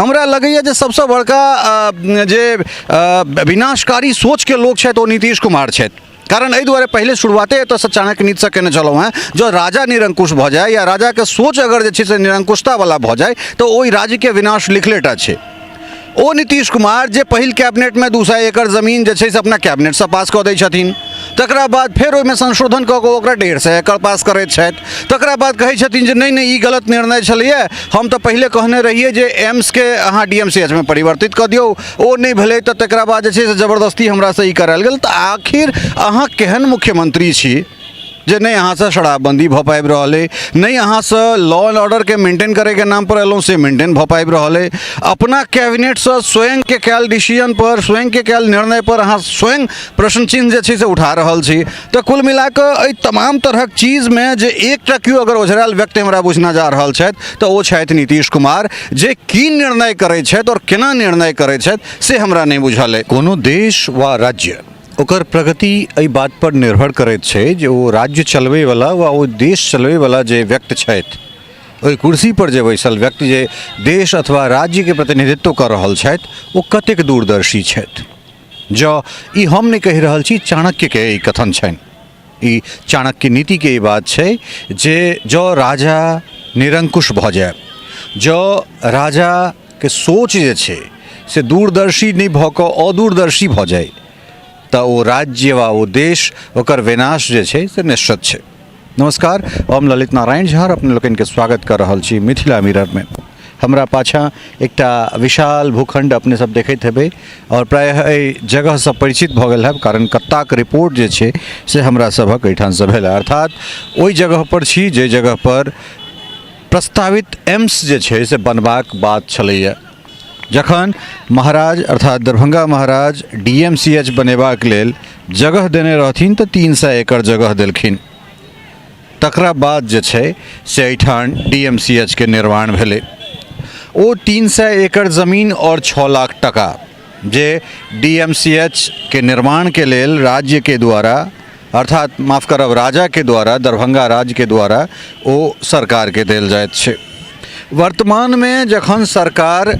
हमरा लगैए जे सबसे बड़का जे विनाशकारी सोच के लोग छथि ओ नीतीश कुमार छथि। कारण एहि दुआरे पहले शुरुआते एतऽसँ चाणक्य नीतिसँ केने छलहुँ हेँ, जो राजा निरंकुश भऽ जाय या राजा के सोच अगर जे छै से निरंकुशता वाला भऽ जाय तऽ ओहि राज्य के विनाश लिखलेटा छै। ओ नीतीश कुमार जे पहिल कैबिनेट में 200 एकड़ जमीन जे छै से अपना कैबिनेट से पास कऽ दै छथिन, तकरा बाद फेर ओहिमे संशोधन कऽ कऽ ओकरा 150 एकड़ पास करैत छथि, तकरा बाद कहै छथिन जे नहीं ई गलत निर्णय छलैए, हम तऽ पहिले कहने रहिए जे एम्स के अहाँ DMCH में परिवर्तित कऽ दियौ, ओ नहीं भेलै तऽ तकरा बाद जे छै से जबरदस्ती हमरासँ ई करायल गेल। तऽ आखिर अहाँ केहन मुख्यमंत्री छी जे नहीं अहाँसँ शराबबंदी भऽ पाबि रहल अइ, नहीं अहाँसँ लॉ एंड ऑर्डर के मेंटेन करे के नाम पर एलहुँ से मेंटेन भऽ पाबि रहल अइ, अपना कैबिनेटसँ स्वयं के कयल डिसीजन पर, स्वयं के कयल निर्णय पर अहाँ स्वयं प्रश्न चिन्ह जे छै से उठा रहल छी। तऽ कुल मिला कऽ एहि तमाम तरहक चीजमे जे एकटा केओ अगर ओझरायल व्यक्ति हमरा बुझना जा रहल छथि तऽ ओ छथि नीतीश कुमार, जे की निर्णय करैत छथि और केना निर्णय करैत छथि से हमरा नहीं बुझल अइ। कोनो देश वा राज्य ओकर प्रगति एहि बात पर निर्भर करैत छै जे ओ राज्य चलबै वाला वा ओ देश चलबै वाला जे व्यक्ति छथि, ओहि कुर्सी पर जे बैसल व्यक्ति जे देश अथवा राज्य के प्रतिनिधित्व कर रहल छथि ओ कतेक दूरदर्शी छथि। जँ ई हम नहीं कहि रहल छी, चाणक्य के ई कथन छनि, ई चाणक्य नीति के ई बात छै जे जँ राजा निरंकुश भऽ जाय, जँ राजा के सोच जे छै से दूरदर्शी नहीं भऽ कऽ अदूरदर्शी भऽ जाय तऽ ओ राज्य वा ओ देश ओकर विनाश जे छै से निश्चित छै। नमस्कार, हम ललित नारायण झा अपने लोकनि के स्वागत कर रहल छी मिथिला मिरर में। हमरा पाछा एकटा विशाल भूखंड अपने सब देखैत हेबै और प्रायः एहि जगह से परिचित भऽ गेल हैब, कारण कत्ताक रिपोर्ट जे छै से हमरा सभक एहिठाम से भेल, अर्थात ओहि जगह पर छी जे जगह पर प्रस्तावित एम्स जे छै से बनबाक बात छलैए। जखन महाराज अर्थात दरभंगा महाराज DMCH बनेबाक लेल जगह देने रहथिन तऽ 300 एकड़ जगह देलखिन, तकरा बाद जे छै से एहिठाम DMCH के निर्माण भेलै। ओ 300 एकड़ ज़मीन और 6 लाख टका जे DMCH के निर्माण के लेल राज्य के द्वारा अर्थात माफ करब राजा के द्वारा, दरभंगा राज्य के द्वारा ओ सरकार के देल जाइत छै। वर्तमान में जखन सरकार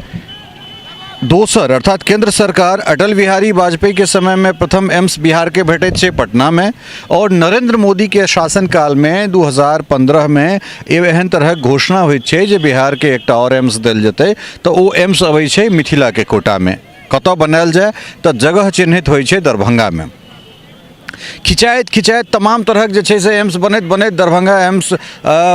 दोसर अर्थात केंद्र सरकार अटल बिहारी वाजपेयी के समय में प्रथम एम्स बिहार के भेटैत छै पटना में, और नरेंद्र मोदी के शासनकाल में 2015 में एहन तरह घोषणा होइत छै जे बिहार के एकटा और एम्स देल जेतै, तऽ ओ एम्स अबै छै मिथिला के कोटा में। कतऽ बनायल जाय तऽ जगह चिन्हित होइ छै दरभंगा में। खिंचाइत तमाम तरहक जे छै से एम्स बनैत दरभंगा एम्स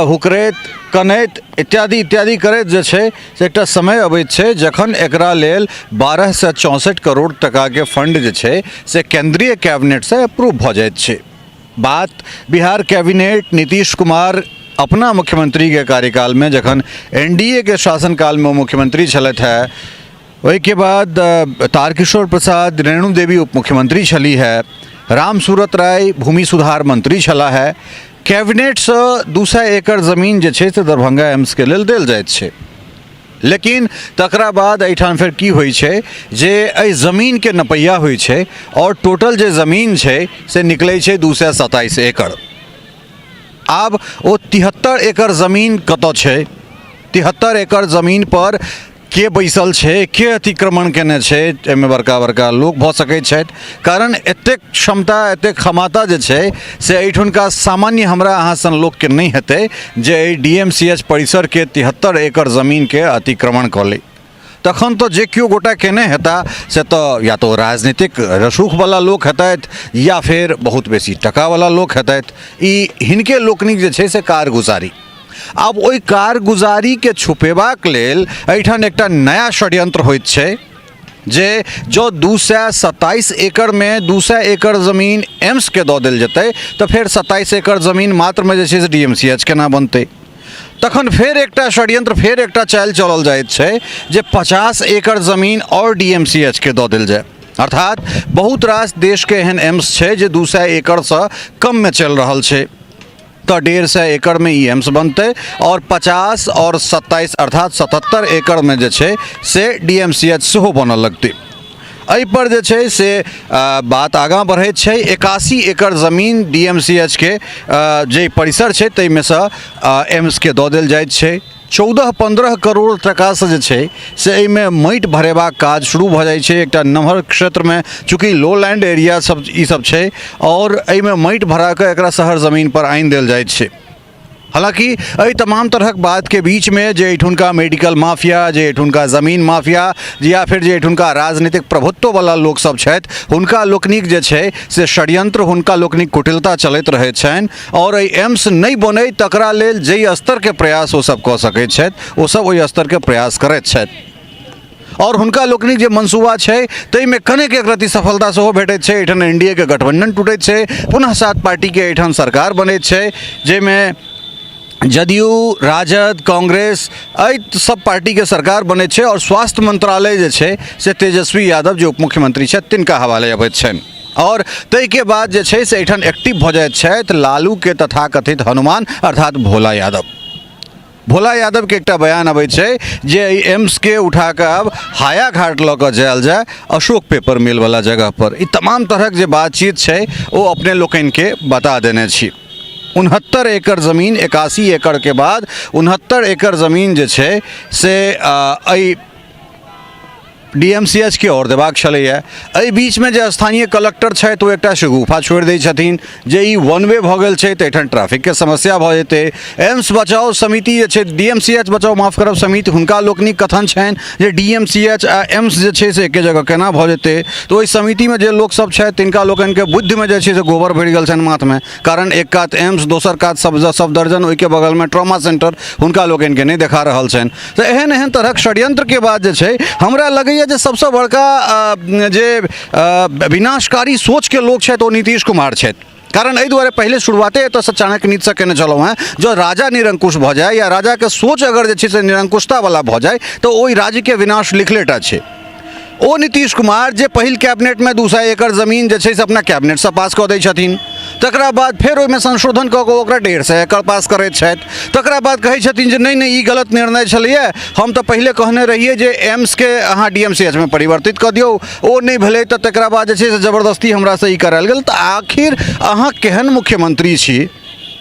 हुकरैत कनैत इत्यादि इत्यादि करैत जे छै से एकटा समय अबैत छै जखन एकरा लेल 12 से 64 करोड़ टका के फंड जे छै से केंद्रीय कैबिनेट से अप्रूव भऽ जाइत छै। बात बिहार कैबिनेट नीतीश कुमार अपना मुख्यमंत्री के कार्यकाल में जखन NDA के शासनकाल में मुख्यमंत्री छलथि है, ओहिके बाद तारकिशोर प्रसाद रेणु देवी उप मुख्यमंत्री छली है, राम सूरत राय भूमि सुधार मंत्री छला है, कैबिनेट से 200 एकड़ जमीन जे छै से दरभंगा एम्स के लेल देल जाइत छै। लेकिन तकरा बाद एहिठाम फेर की होइ छै जे एहि जमीन के नपैया होइ छै और टोटल जे जमीन छै से निकलै छै 227 एकड़। आब ओ 73 एकड़ जमीन कतऽ छै, 73 एकड़ जमीन पर के बैसल छै, के अतिक्रमण केने छै, एहिमे बड़का बड़का लोक भऽ सकैत छथि, कारण एतेक क्षमता एतेक क्षमता जे छै से एहिठुनका सामान्य हमरा अहाँ सन लोकके नहीं हेतै जे एहि DMCH परिसर के 73 एकड़ जमीन के अतिक्रमण कऽ लै। तखन तो जे केओ गोटा केने हेता से तो या तो राजनीतिक रसूख वाला लोक हेतथि या फिर बहुत बेसी टका वाला लोक हेतथि। ई हिनके लोकनिक जे छै से कारगुजारी। आब ओहि कारगुजारी के छुपेबाक लेल एहिठाम एकटा नया षड्यंत्र होइत छै जे जो 227 एकड़ में 200 एकड़ जमीन एम्स के दऽ देल जेतै तऽ फेर 27 एकड़ जमीन मात्र में जे छै से DMCH केना बनतै। तखन फेर एकटा षड्यंत्र फेर एकटा चाल चलल जाइत छै जे 50 एकड़ जमीन और DMCH के दऽ देल जाय, अर्थात बहुत रास देश के एहन एम्स छै जे 200 एकड़ से कम में चल रहल छै, तो 150 एकड़ में ई एम्स बनते और 50 और 27 अर्थात 77 एकड़ में जे छै से DMCH सेहो बनऽ लगतै। एहि पर जे छै से बात आगाँ बढ़ैत छै। 81 एकड़ जमीन DMCH के जे परिसर छै ताहिमे से एम्स के दऽ देल जाइत छै। 14-15 करोड़ टका से जे छै से एहिमे माटि भरेबाक काज शुरू भऽ जाइ छै। एकटा नमहर क्षेत्रमे चूँकि लो लैंड एरिया सब ई सब छै और एहिमे माटि भरा कऽ एकरा शहर ज़मीन पर आनि देल जाइत छै। हालांकि एहि तमाम तरहक बात के बीच में जे एठुनका मेडिकल माफिया, जे एठुनका जमीन माफिया या फिर जे एठुनका राजनीतिक प्रभुत्व वाला लोक सब छथि, हुनका लोकनिक जे छै से षड्यंत्र, हुनका लोकनिक कुटिलता चलैत रहै छनि और एहि एम्स नहि बनै तकरा लेल जाहि स्तर के प्रयास ओ सब कऽ सकैत छथि ओ सब ओहि स्तर के प्रयास करैत छथि। और हुनका लोकनिक जे मनसूबा छै ताहिमे कनेक एक रत्ती सफलता सेहो भेटैत छै। एहिठाम एनडीए के गठबंधन टूटैत छै, पुनः 7 पार्टी के एहिठाम सरकार बनैत छै, जाहिमे जदयू, राजद, कांग्रेस एहि सब पार्टी के सरकार बनै छै और स्वास्थ्य मंत्रालय जे छै से तेजस्वी यादव जे उप मुख्यमंत्री छथि तिनका हवाले अबैत छनि। और ताहिके बाद जे छै से एहिठाम एक्टिव भऽ जाइत छथि लालू के तथाकथित हनुमान अर्थात भोला यादव। भोला यादव के एकटा बयान अबै छै जे एम्स के उठा कऽ अब हाया घाट लऽ कऽ जायल जाय अशोक पेपर मिल वाला जगह पर। ई तमाम तरहक जे बातचीत छै ओ अपने लोकनि के बता देने छी। 69 एकड़ ज़मीन, 81 एकड़ के बाद 69 एकड़ ज़मीन जे छै से एहि DMCH के और देबाक छलैए। एहि बीचमे जे स्थानीय कलेक्टर छथि ओ एकटा शगुफा छोड़ि दै छथिन जे ई वन वे भऽ गेल छै तऽ एहिठाम ट्रैफिकके समस्या भऽ जेतै। एम्स बचाओ समिति जे छै, DMCH बचाओ माफ करब समिति, हुनका लोकनिक कथन छनि जे DMCH आ एम्स जे छै से एके जगह केना भऽ जेतै। तऽ ओहि समितिमे जे लोकसभ छथि तिनका लोकनिके बुद्धिमे जे छै से गोबर भरि गेल छनि माथमे, कारण एक कात एम्स, दोसर कात सफदरजन, ओहिके बगलमे ट्रॉमा सेंटर हुनका लोकनिके नहि देखा रहल छनि। तऽ एहन एहन तरहक षड्यंत्रके बाद जे छै हमरा लगैए जे सबसे बड़का जे विनाशकारी सोच के लोग छथि ओ नीतीश कुमार छथि। कारण एहि दुआरे पहले शुरुआते एतऽसँ चाणक्य नीतिसँ केने छलहुँ हेँ, जो राजा निरंकुश भऽ जाय या राजा के सोच अगर जे छै से निरंकुशता वाला भऽ जाय तऽ ओहि राज्य के विनाश लिखलेटा छै। ओ नीतीश कुमार जे पहिल कैबिनेट में 200 एकड़ जमीन जे छै से अपना कैबिनेट से पास कऽ दै छथिन, तकरा बाद फेर ओहिमे संशोधन कऽ कऽ ओकरा 150 एकड़ पास करैत छथि, तकरा बाद कहै छथिन जे नहीं ई गलत निर्णय छलैए, हम तऽ पहिले कहने रहिए जे एम्स के अहाँ DMCH में परिवर्तित कऽ दियौ, ओ नहीं भेलै तऽ तकरा बाद जे छै से जबरदस्ती हमरासँ ई करायल गेल। तऽ आखिर अहाँ केहन मुख्यमंत्री छी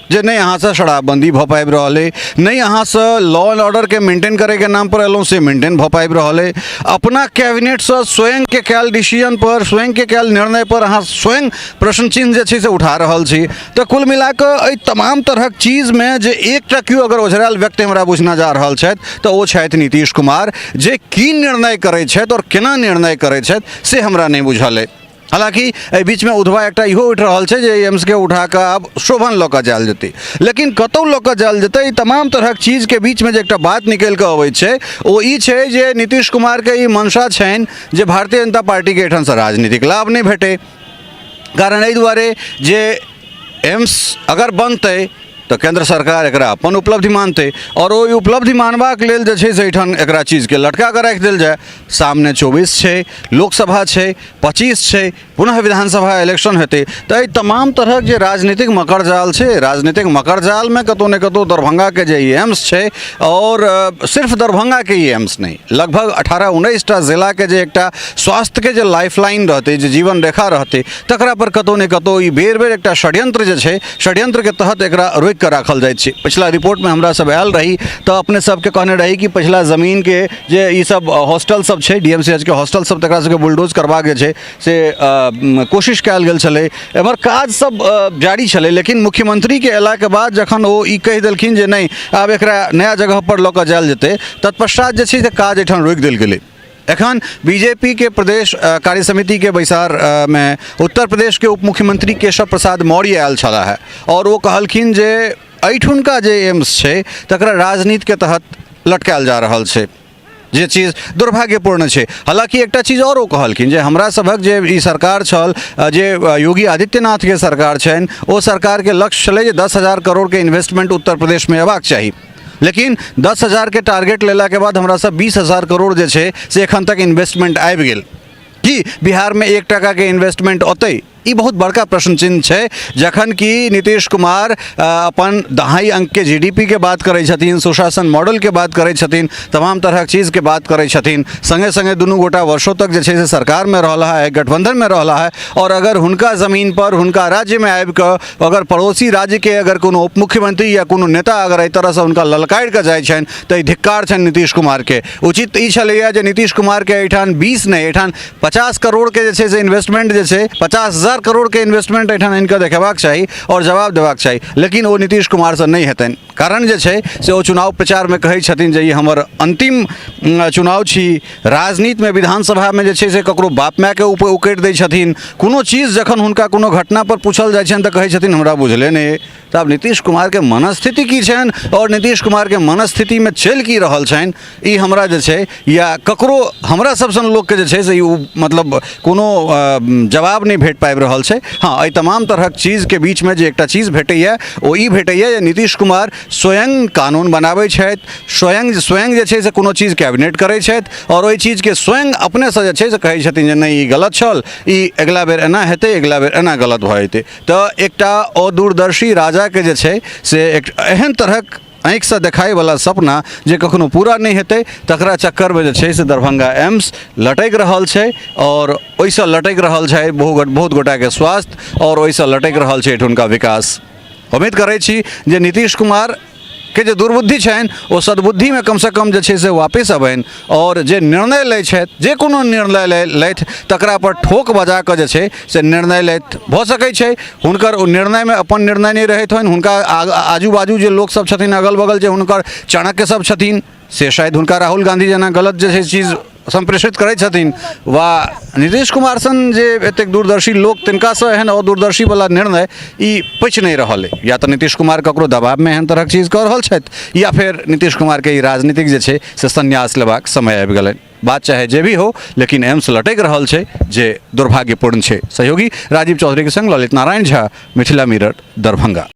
जे नहीं अहाँसँ शराबबंदी भऽ पाबि रहल अइ, नहीं अहाँसँ लॉ एंड ऑर्डर के मेंटेन करैके नाम पर एलहुँ से मेंटेन भऽ पाबि रहल अइ, अपना कैबिनेटसँ स्वयं के कयल डिसीजन पर, स्वयं के कयल निर्णय पर अहाँ स्वयं प्रश्न चिन्ह जे छै से उठा रहल छी। तऽ कुल मिला कऽ एहि तमाम तरहक चीजमे जे एकटा केओ अगर ओझरायल व्यक्ति हमरा बुझना जा रहल छथि तऽ ओ छथि नीतीश कुमार, जे की निर्णय करैत छथि और केना निर्णय करैत छथि से हमरा नहीं बुझल अइ। हालांकि एहि बीचमे उधवा एकटा इहो उठि रहल छै जे एम्स के उठा कऽ आब शोभन लऽ कऽ जायल जेतै, लेकिन कतौ लऽ कऽ जायल जेतै। ई तमाम तरहक चीज के बीचमे जे एकटा बात निकलि कऽ अबैत छै ओ ई छै जे नीतीश कुमार के ई मंशा छनि जे भारतीय जनता पार्टी के एहिठामसँ राजनीतिक लाभ नहीं भेटै। कारण एहि दुआरे जे एम्स अगर बनतै तो केंद्र सरकार एकरा अपन उपलब्धि मानतै और ओहि उपलब्धि मानबाक लेल जे छै से एहिठाम एकरा चीजके लटका कऽ राखि देल जाय। सामने 24 छै, लोकसभा छै, 25 छै, पुनः विधानसभा इलेक्शन हेतै। तऽ एहि तमाम तरहक जे राजनीतिक मकड़जाल छै, राजनीतिक मकड़जालमे कतौ ने कतौ दरभंगाके जे एम्स छै और सिर्फ दरभंगाके ही एम्स नहीं, लगभग 18-19टा जिलाके जे एकटा स्वास्थ्यके जे लाइफलाइन रहतै, जे जीवन रेखा रहतै, तकरा पर कतौ ने कतौ ई बेर बेर एकटा षड्यंत्र जे छै, षड्यंत्रके तहत एकरा के राखल जाइत छै। पिछला रिपोर्ट में हमरा सब आयल रही तो अपने सबके कहने रही कि पिछला जमीन के जे ई सब हॉस्टल सब छै, DMCH के हॉस्टल सब तकरा सबके बुलडोज करबा के छै से कोशिश कयल गेल छलै, एमहर काज सब जारी छलै। लेकिन मुख्यमंत्री के अयला के बाद जखन ओ ई कहि देलखिन जे नहीं आब एकरा नया जगह पर लऽ कऽ जायल जेतै, तत्पश्चात जे छै से काज एहिठाम रोकि देल गेलै। एखन बीजेपी के प्रदेश कार्य समिति के बैसार में उत्तर प्रदेश के उप मुख्यमंत्री केशव प्रसाद मौर्य आयल छला है और वो कहलखिन जे एहिठुनका जे एम्स छै तकरा राजनीति के तहत लटकायल जा रहल छै, जे चीज दुर्भाग्यपूर्ण छै। हालांकि एकटा चीज और वो कहलखिन जे हमरा सभक जे ई सरकार छल, जे योगी आदित्यनाथ के सरकार छनि, ओ सरकार के लक्ष्य छलै जे 10,000 करोड़ के इन्वेस्टमेंट उत्तर प्रदेश में अयबाक चाही। लेकिन 10,000 के टारगेट लेला के बाद हमरा सब 20,000 करोड़ जे छै से एखन तक इन्वेस्टमेंट आबि गेल। कि बिहार में 1 टका के इन्वेस्टमेंट ओतै ई बहुत बड़का प्रश्न चिन्ह छै। जखन कि नीतीश कुमार अपन 2.5 अंक के जीडीपी के बात करै छथिन, सुशासन मॉडल के बात करै छथिन, तमाम तरहक चीज के बात करै छथिन, संगे संगे दुनू गोटा वर्षों तक जे छै से सरकार में रहला है, गठबंधन में रहला है, और अगर हुनका जमीन पर हुनका राज्य में आबि कऽ अगर पड़ोसी राज्य के अगर कोनो उप मुख्यमंत्री या कोनो नेता अगर एहि तरह से हुनका ललकारि कऽ जाइ छनि तऽ धिक्कार छनि नीतीश कुमार के। उचित ई छलैया जे नीतीश कुमार के एहिठाम 20 नहीं एहिठाम 50 करोड़ के जे छै से इन्वेस्टमेंट जे छै 50,000 करोड़ के इन्वेस्टमेंट एहिठाम इनका देखेबाक चाही और जवाब देबाक चाही, लेकिन ओ नीतीश कुमार से नहीं हेतनि। कारण जे छै से ओ चुनाव प्रचार में कहै छथिन जे ई हमर अंतिम चुनाव छी। राजनीति में विधानसभा में जे छै से ककरो बाप माय के ऊपर उकेट दै छथिन। कोनो चीज जखन हुनका कोनो घटना पर पूछल जाइ छनि तऽ कहै छथिन हमरा बुझले नहीं। तऽ आब नीतीश कुमार के मनस्थिति की छनि और नीतीश कुमार के मनस्थिति में चलि की रहल छनि ई हमरा जे छै या ककरो हमरा सब सन लोग के जे छै से मतलब कोनो जवाब नहीं भेट पाबि रहल छै। हाँ, एहि तमाम तरहक चीज के बीच में जे एकटा चीज भेटैया ओ ई भेटैया जे नीतीश कुमार स्वयं कानून बनाबै छथि, स्वयं जे छै से कोनो चीज कैबिनेट करै छथि और ओहि चीज के स्वयं अपने से जे छै से कहै छथिन जे नहीं ई गलत छल, ई अगिला बेर एना हेतै, अगिला बेर एना गलत भऽ जेतै। तऽ एकटा अदूरदर्शी राजा के जे छै से एक एहन तरहक आँखि से देखाई वाला सपना जे कखनो पूरा नहीं हेतै तकरा चक्कर में जे छै से दरभंगा एम्स लटकि रहल छै और ओहिसँ लटकि रहल छै बहुत गोटा के स्वास्थ्य और ओहिसँ लटकि रहल छै एहिठुनका विकास। उम्मीद करै छी जे नीतीश कुमार के जे दुर्बुद्धि छनि ओ सद्बुद्धि में कम से कम जे छै से वापस अबनि और जे निर्णय लै छथि, जे कोनो निर्णय लैथ तकरा पर ठोक बजा कऽ जे छै से निर्णय लैथ। भऽ सकै छै हुनकर ओ निर्णय में अपन निर्णय नहीं रहैत होनि, हुनका आजू बाजू जे लोक सब छथिन अगल बगल जे हुनकर चाणक्य सब छथिन से शायद हुनका राहुल गांधी जेना गलत जे छै चीज संप्रेषित करै छथिन, वा नीतीश कुमार सन जे एतेक दूरदर्शी लोक तिनकासँ एहन अदूरदर्शी वाला निर्णय ई पचि नहीं रहल है। या तो नीतीश कुमार ककरो दबाव में एहन तरहक चीज कऽ रहल छथि या फिर नीतीश कुमार के ई राजनीतिक जे छै से संन्यास लेबाक समय आबि गेलनि। बात चाहे जे भी हो, लेकिन एम्स लटकि रहल छै जे दुर्भाग्यपूर्ण छै। सहयोगी राजीव चौधरी के संग ललित नारायण झा, मिथिला मिरर, दरभंगा।